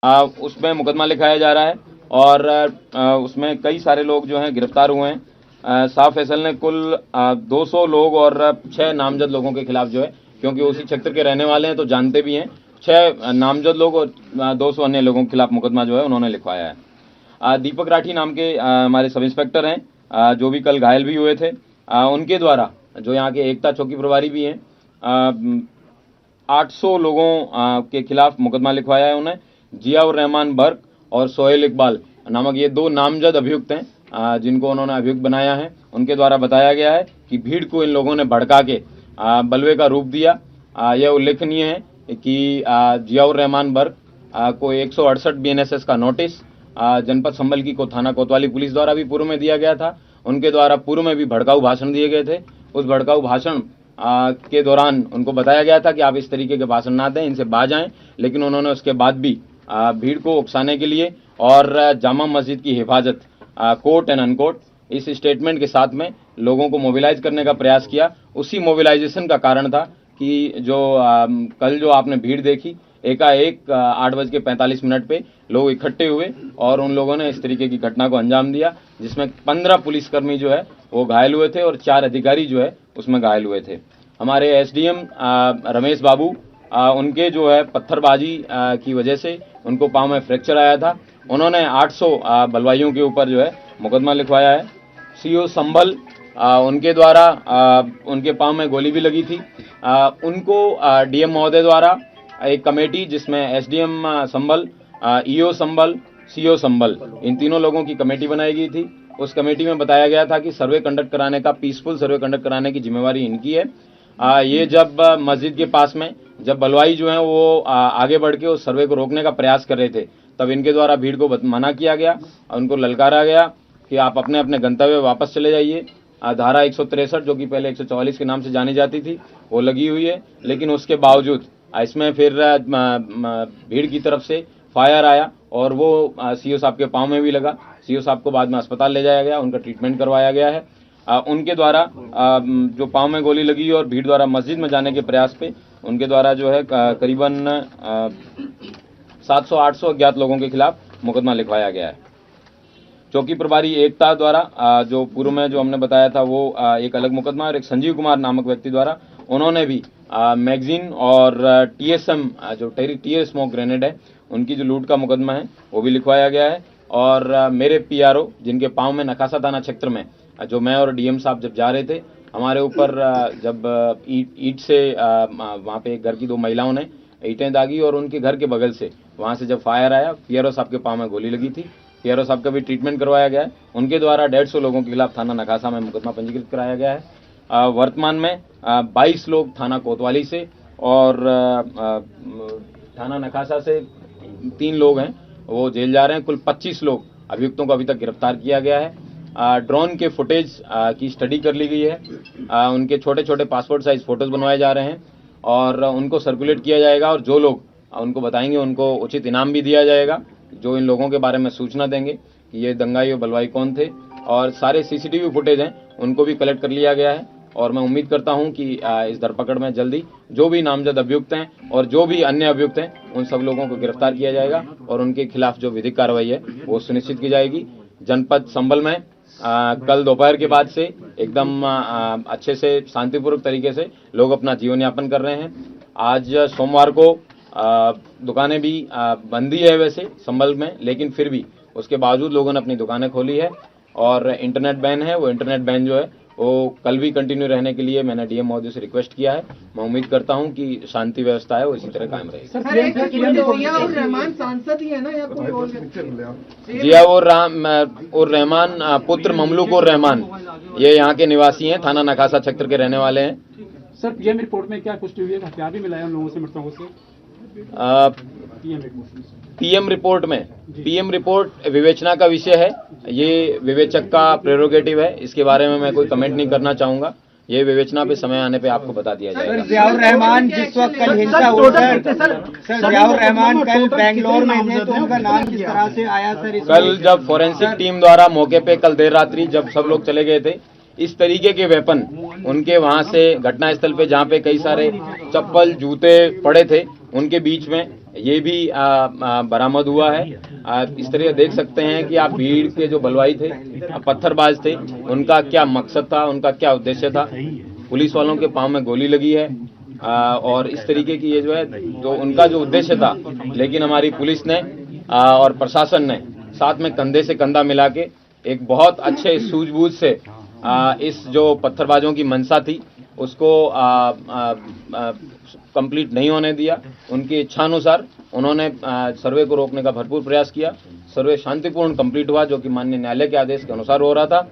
उसमें मुकदमा लिखाया जा रहा है और उसमें कई सारे लोग जो हैं गिरफ्तार हुए हैं। साफ फैसल ने कुल 200 लोग और 6 नामजद लोगों के खिलाफ जो है, क्योंकि उसी क्षेत्र के रहने वाले हैं तो जानते भी हैं, 6 नामजद लोग और 200 अन्य लोगों के खिलाफ मुकदमा जो है उन्होंने लिखवाया है। दीपक राठी नाम के हमारे सब इंस्पेक्टर हैं, जो भी कल घायल भी हुए थे, उनके द्वारा, जो यहाँ के एकता चौकी प्रभारी भी हैं, 800 लोगों के खिलाफ मुकदमा लिखवाया है उन्हें। जियाउर रहमान बर्क और सोहेल इकबाल नामक ये 2 नामजद अभियुक्त हैं, जिनको उन्होंने अभियुक्त बनाया है। उनके द्वारा बताया गया है कि भीड़ को इन लोगों ने भड़का के बलवे का रूप दिया। यह उल्लेखनीय है कि जियाउर रहमान बर्क को 168 BNSS का नोटिस जनपद संभल की थाना कोतवाली पुलिस द्वारा भी पूर्व में दिया गया था। उनके द्वारा पूर्व में भी भड़काऊ भाषण दिए गए थे। उस भड़काऊ भाषण के दौरान उनको बताया गया था कि आप इस तरीके के भाषण ना दें, इनसे बाज आएं, लेकिन उन्होंने उसके बाद भी भीड़ को उकसाने के लिए और जामा मस्जिद की हिफाजत, कोर्ट एंड अनकोर्ट, इस स्टेटमेंट के साथ में लोगों को मोबिलाइज करने का प्रयास किया। उसी मोबिलाइजेशन का कारण था कि जो कल जो आपने भीड़ देखी, एकाएक 8:45 पे लोग इकट्ठे हुए और उन लोगों ने इस तरीके की घटना को अंजाम दिया, जिसमें 15 पुलिसकर्मी जो है वो घायल हुए थे और 4 अधिकारी जो है उसमें घायल हुए थे। हमारे SDM रमेश बाबू, उनके जो है पत्थरबाजी की वजह से उनको पाँव में फ्रैक्चर आया था। उन्होंने 800 बलवाइयों के ऊपर जो है मुकदमा लिखवाया है। CO संभल, उनके द्वारा उनके पाँव में गोली भी लगी थी। उनको DM महोदय द्वारा एक कमेटी, जिसमें SDM संभल, EO संभल, CO संभल, इन तीनों लोगों की कमेटी बनाई गई थी। उस कमेटी में बताया गया था कि सर्वे कंडक्ट कराने का, पीसफुल सर्वे कंडक्ट कराने की जिम्मेवारी इनकी है। ये जब मस्जिद के पास में जब बलवाई जो है वो आगे बढ़ के उस सर्वे को रोकने का प्रयास कर रहे थे, तब इनके द्वारा भीड़ को मना किया गया, उनको ललकारा गया कि आप अपने अपने गंतव्य वापस चले जाइए। धारा 163, जो कि पहले 144 के नाम से जानी जाती थी, वो लगी हुई है, लेकिन उसके बावजूद इसमें फिर भीड़ की तरफ से फायर आया और वो CO साहब के पाँव में भी लगा। CO साहब को बाद में अस्पताल ले जाया गया, उनका ट्रीटमेंट करवाया गया है। उनके द्वारा जो पाँव में गोली लगी और भीड़ द्वारा मस्जिद में जाने के प्रयास पे उनके द्वारा जो है करीबन 700-800 अज्ञात लोगों के खिलाफ मुकदमा लिखवाया गया है। चौकी प्रभारी एकता द्वारा जो पूर्व में जो हमने बताया था वो एक अलग मुकदमा, और एक संजीव कुमार नामक व्यक्ति द्वारा उन्होंने भी मैगजीन और TSM, जो टीयर स्मोक ग्रेनेड है, उनकी जो लूट का मुकदमा है वो भी लिखवाया गया है। और मेरे PRO, जिनके पाँव में नकासा थाना क्षेत्र में जो मैं और DM साहब जब जा रहे थे, हमारे ऊपर जब ईट से वहाँ पे घर की 2 महिलाओं ने ईंटें दागी और उनके घर के बगल से वहाँ से जब फायर आया, PRO साहब के पाँव में गोली लगी थी। PRO साहब का भी ट्रीटमेंट करवाया गया है। उनके द्वारा 150 लोगों के खिलाफ थाना नकासा में मुकदमा पंजीकृत कराया गया है। वर्तमान में 22 लोग थाना कोतवाली से और थाना नकासा से 3 लोग हैं, वो जेल जा रहे हैं। कुल 25 लोग अभियुक्तों को अभी तक गिरफ्तार किया गया है। ड्रोन के फुटेज की स्टडी कर ली गई है। उनके छोटे छोटे पासपोर्ट साइज फोटोज बनवाए जा रहे हैं और उनको सर्कुलेट किया जाएगा, और जो लोग उनको बताएंगे उनको उचित इनाम भी दिया जाएगा, जो इन लोगों के बारे में सूचना देंगे कि ये दंगाई और बलवाई कौन थे। और सारे CCTV फुटेज हैं उनको भी कलेक्ट कर लिया गया है, और मैं उम्मीद करता हूं कि इस धरपकड़ में जल्दी जो भी नामजद अभियुक्त हैं और जो भी अन्य अभियुक्त हैं उन सब लोगों को गिरफ्तार किया जाएगा और उनके खिलाफ जो विधिक कार्रवाई है वो सुनिश्चित की जाएगी। जनपद संभल में कल दोपहर के बाद से एकदम अच्छे से शांतिपूर्वक तरीके से लोग अपना जीवन यापन कर रहे हैं। आज सोमवार को दुकानें भी बंदी है वैसे संभल में, लेकिन फिर भी उसके बावजूद लोगों ने अपनी दुकानें खोली है। और इंटरनेट बैन है, वो इंटरनेट बैन जो है वो कल भी कंटिन्यू रहने के लिए मैंने DM महोदय से रिक्वेस्ट किया है। मैं उम्मीद करता हूं कि शांति व्यवस्था है वो इसी तरह कायम रहेगी। जियाउर रहमान सांसद ही है ना या कोई और? जियाउर रहमान पुत्र ममलूक और रहमान, ये यहाँ के निवासी हैं, थाना नकासा क्षेत्र के रहने वाले हैं। सर, PM रिपोर्ट में क्या पुष्टि हुई है? हथियार भी मिला है उन लोगों से, मृतकों से? PM रिपोर्ट विवेचना का विषय है, ये विवेचक का प्रेरोगेटिव है, इसके बारे में मैं कोई कमेंट नहीं करना चाहूंगा। ये विवेचना पे समय आने पे आपको बता दिया जाएगा। जियाउर रहमान जिस वक्त कल हिंसा होकर सर जियाउर रहमान कल बेंगलोर में थे, तो उनका नाम किस तरह से आया सर? कल जब फोरेंसिक टीम द्वारा मौके पे कल देर रात्रि जब सब लोग चले गए थे, इस तरीके के वेपन उनके वहां से घटनास्थल पे, जहाँ पे कई सारे चप्पल जूते पड़े थे, उनके बीच में ये भी बरामद हुआ है। इस तरह देख सकते हैं कि आप भीड़ के जो बलवाई थे, पत्थरबाज थे, उनका क्या मकसद था, उनका क्या उद्देश्य था। पुलिस वालों के पांव में गोली लगी है और इस तरीके की ये जो है जो उनका जो उद्देश्य था, लेकिन हमारी पुलिस ने और प्रशासन ने साथ में कंधे से कंधा मिला के एक बहुत अच्छे सूझबूझ से इस जो पत्थरबाजों की मंशा थी उसको कंप्लीट नहीं होने दिया। उनकी इच्छानुसार उन्होंने सर्वे को रोकने का भरपूर प्रयास किया। सर्वे शांतिपूर्ण कंप्लीट हुआ, जो कि माननीय न्यायालय के आदेश के अनुसार हो रहा था,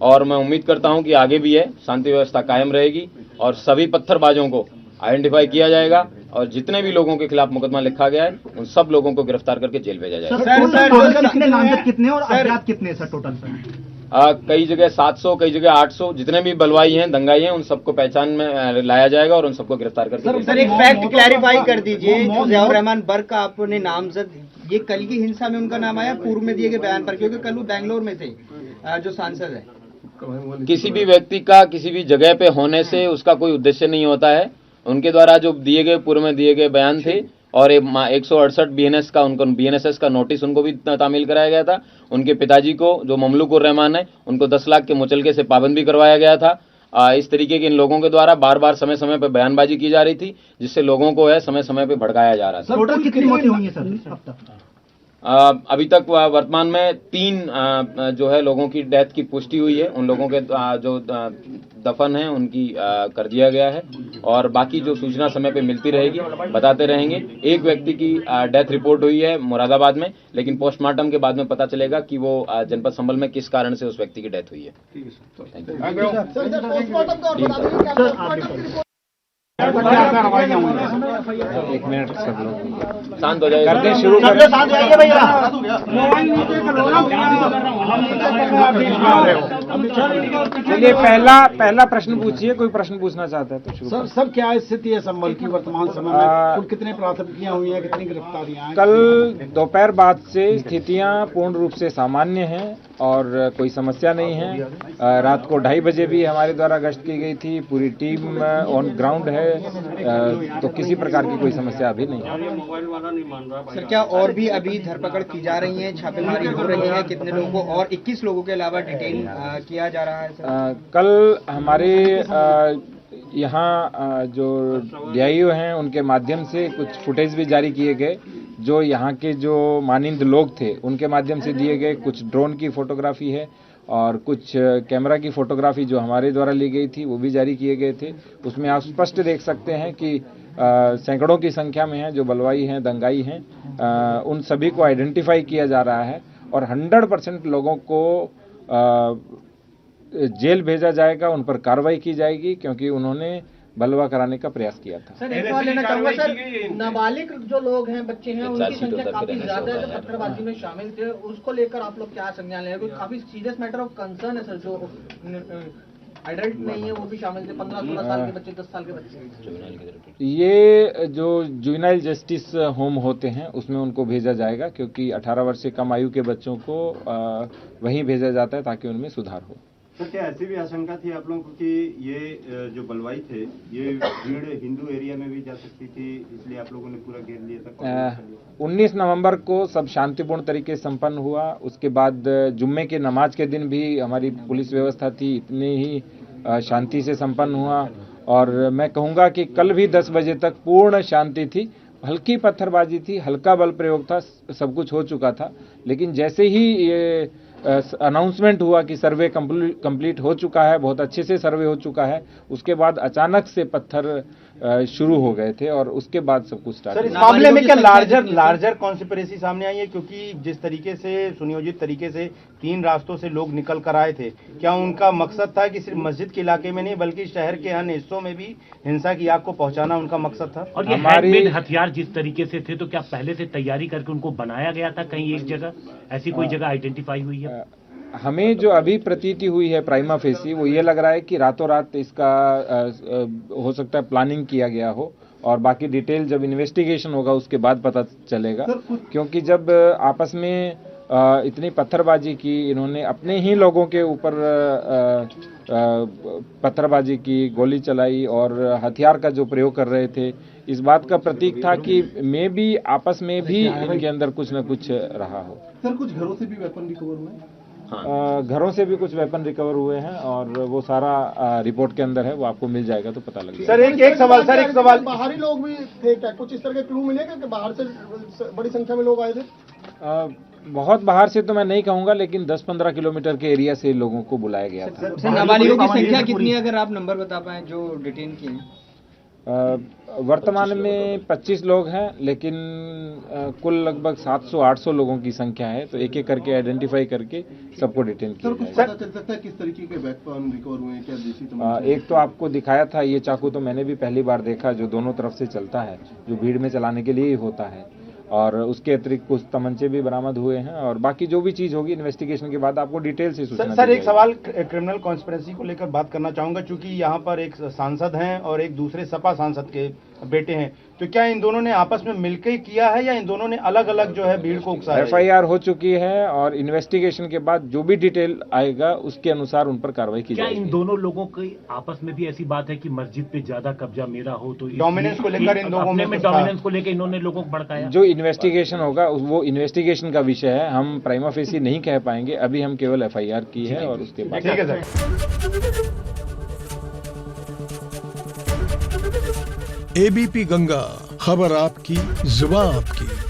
और मैं उम्मीद करता हूं कि आगे भी है शांति व्यवस्था कायम रहेगी और सभी पत्थरबाजों को आइडेंटिफाई किया जाएगा और जितने भी लोगों के खिलाफ मुकदमा लिखा गया है उन सब लोगों को गिरफ्तार करके जेल भेजा जाएगा। कितने नामजद कितने और अपराध कितने सर टोटल सर? कई जगह 700, कई जगह 800, जितने भी बलवाई हैं, दंगाई हैं, उन सबको पहचान में लाया जाएगा और उन सबको गिरफ्तार करके सर एक फैक्ट क्लैरिफाई कर दीजिए, जो ज़ियाउर रहमान बर्क का आपने नामजद, ये कल की हिंसा में उनका नाम आया पूर्व में दिए गए बयान पर, क्योंकि कल वो बेंगलोर में थे जो सांसद है। किसी भी व्यक्ति का किसी भी जगह पे होने से उसका कोई उद्देश्य नहीं होता है। उनके द्वारा जो दिए गए पूर्व में दिए गए बयान थे और 168 बीएनएस का उनको बीएनएसएस का नोटिस उनको भी तामील कराया गया था। उनके पिताजी को जो ममलूकुर रहमान है उनको 10 लाख के मुचलके से पाबंद भी करवाया गया था। इस तरीके के इन लोगों के द्वारा बार बार समय समय पर बयानबाजी की जा रही थी, जिससे लोगों को है समय समय पर भड़काया जा रहा था। टोटल कितनी मौतें हुई हैं सर अब तक? अभी तक वर्तमान में 3 जो है लोगों की डेथ की पुष्टि हुई है। उन लोगों के जो दफन है उनकी कर दिया गया है और बाकी जो सूचना समय पे मिलती रहेगी बताते रहेंगे। एक व्यक्ति की डेथ रिपोर्ट हुई है मुरादाबाद में, लेकिन पोस्टमार्टम के बाद में पता चलेगा कि वो जनपद संभल में किस कारण से उस व्यक्ति की डेथ हुई है। एक मिनट सब लोग शांत हो जाइए, करते शुरू कर। चलिए पहला प्रश्न पूछिए, कोई प्रश्न पूछना चाहता है तो शुरू। सर क्या स्थिति है संभल की वर्तमान समय में? कुल कितने प्राथमिकियां हुई हैं, कितनी गिरफ्तारियां हैं? कल दोपहर बाद से स्थितियां पूर्ण रूप से सामान्य हैं और कोई समस्या नहीं है। रात को 2:30 बजे भी हमारे द्वारा गश्त की गई थी, पूरी टीम ऑन ग्राउंड है, तो किसी प्रकार की कोई समस्या अभी नहीं है। सर क्या और भी अभी धरपकड़ की जा रही है, छापेमारी हो रही है, कितने लोगों को और 21 लोगों के अलावा डिटेन किया जा रहा है सर? कल हमारे यहाँ जो डीआईओ हैं उनके माध्यम से कुछ फुटेज भी जारी किए गए, जो यहाँ के जो मानिंद लोग थे उनके माध्यम से दिए गए। कुछ ड्रोन की फोटोग्राफी है और कुछ कैमरा की फोटोग्राफी जो हमारे द्वारा ली गई थी वो भी जारी किए गए थे। उसमें आप स्पष्ट देख सकते हैं कि सैकड़ों की संख्या में हैं जो बलवाई हैं, दंगाई हैं, उन सभी को आइडेंटिफाई किया जा रहा है और 100% लोगों को जेल भेजा जाएगा, उन पर कार्रवाई की जाएगी, क्योंकि उन्होंने बलवा कराने का प्रयास किया था। सर एक सवाल लेना चाहूंगा सर, नाबालिग जो लोग हैं, बच्चे हैं, उनकी संख्या काफी ज्यादा है जो पत्थरबाजी में शामिल थे, उसको लेकर आप लोग क्या संज्ञान ले रहे हैं? काफी सीरियस मैटर ऑफ कंसर्न है सर, जो एडल्ट नहीं है वो भी शामिल थे, 15-16 साल के बच्चे, 10 साल के बच्चे। ये जो जुवेनाइल जस्टिस होम होते हैं उसमें उनको भेजा जाएगा, क्योंकि 18 वर्ष से कम आयु के बच्चों को वहीं भेजा जाता है ताकि उनमें सुधार हो। सर क्या ऐसी भी आशंका थी आप लोगों को कि ये जो बलवाई थे ये भीड़ हिंदू एरिया में भी जा सकती थी, इसलिए आप लोगों ने पूरा घेर लिया था? 19 नवंबर को सब शांतिपूर्ण तरीके से संपन्न हुआ। उसके बाद जुम्मे के नमाज के दिन भी हमारी पुलिस व्यवस्था थी, इतनी ही शांति से संपन्न हुआ। और मैं कहूँगा कि कल भी 10 बजे तक पूर्ण शांति थी। हल्की पत्थरबाजी थी, हल्का बल प्रयोग था, सब कुछ हो चुका था। लेकिन जैसे ही ये अनाउंसमेंट हुआ कि सर्वे कंप्लीट हो चुका है, बहुत अच्छे से सर्वे हो चुका है, उसके बाद अचानक से पत्थर शुरू हो गए थे और उसके बाद सब कुछ स्टार्ट। सर इस मामले में क्या लार्जर कॉन्स्पिरेसी सामने आई है? क्योंकि जिस तरीके से सुनियोजित तरीके से 3 रास्तों से लोग निकल कर आए थे, क्या उनका मकसद था कि सिर्फ मस्जिद के इलाके में नहीं बल्कि शहर के अन्य हिस्सों में भी हिंसा की आग को पहुंचाना उनका मकसद था? और ये हैंडमेड हथियार जिस तरीके से थे, तो क्या पहले से तैयारी करके उनको बनाया गया था कहीं एक जगह? ऐसी कोई जगह आइडेंटिफाई हुई है? हमें जो अभी प्रतीति हुई है प्राइमा फेसी, वो ये लग रहा है कि रातों रात इसका हो सकता है प्लानिंग किया गया हो, और बाकी डिटेल जब इन्वेस्टिगेशन होगा उसके बाद पता चलेगा। क्योंकि जब आपस में इतनी पत्थरबाजी की, इन्होंने अपने ही लोगों के ऊपर पत्थरबाजी की, गोली चलाई और हथियार का जो प्रयोग कर रहे थे, इस बात का प्रतीक था कि मे भी आपस में भी इनके अंदर कुछ न कुछ रहा हो। सर कुछ घरों से भी वेपन रिकवर हुए हैं? घरों से भी कुछ वेपन रिकवर हुए हैं और वो सारा रिपोर्ट के अंदर है, वो आपको मिल जाएगा तो पता लग जाएगा। सर एक सवाल बाहरी लोग भी थे क्या? कुछ इस तरह के क्लू मिलेगा कि बाहर से बड़ी संख्या में लोग आए थे? बहुत बाहर से तो मैं नहीं कहूंगा, लेकिन 10-15 किलोमीटर के एरिया से लोगों को बुलाया गया था। सर नाबालिगों की संख्या कितनी है, अगर आप नंबर बता पाएं जो डिटेन किए हैं? वर्तमान में 25 लोग हैं, लेकिन कुल लगभग 700-800 लोगों की संख्या है, तो एक एक करके आइडेंटिफाई करके सबको डिटेन किया कुछ जाएगा। पता चल सकता है किस तरीके के वेपन रिकवर हुए हैं? क्या देसी तमंचे? एक तो आपको दिखाया था, ये चाकू तो मैंने भी पहली बार देखा, जो दोनों तरफ से चलता है, जो भीड़ में चलाने के लिए ही होता है, और उसके अतिरिक्त कुछ तमंचे भी बरामद हुए हैं, और बाकी जो भी चीज होगी इन्वेस्टिगेशन के बाद आपको डिटेल से सूचना सर दी एक सवाल क्रिमिनल कॉन्स्पिरेसी को लेकर बात करना चाहूंगा, क्योंकि यहाँ पर एक सांसद हैं और एक दूसरे सपा सांसद के बेटे हैं, तो क्या इन दोनों ने आपस में मिलकर किया है या इन दोनों ने अलग अलग जो है भीड़ को उकसाया? FIR हो चुकी है और इन्वेस्टिगेशन के बाद जो भी डिटेल आएगा उसके अनुसार उन पर कार्रवाई की जाएगी। क्या इन दोनों लोगों की आपस में भी ऐसी बात है कि मस्जिद पे ज्यादा कब्जा मेरा हो, तो डोमिनेंस को लेकर इन लोगों में डोमिनेंस को लेकर इन्होंने लोगों को भड़काया? जो इन्वेस्टिगेशन होगा वो इन्वेस्टिगेशन का विषय है, हम प्राइमा फेसी नहीं कह पाएंगे, अभी हम केवल FIR की है और उसके बाद। ठीक है सर। ABP गंगा, खबर आपकी, जुबान आपकी।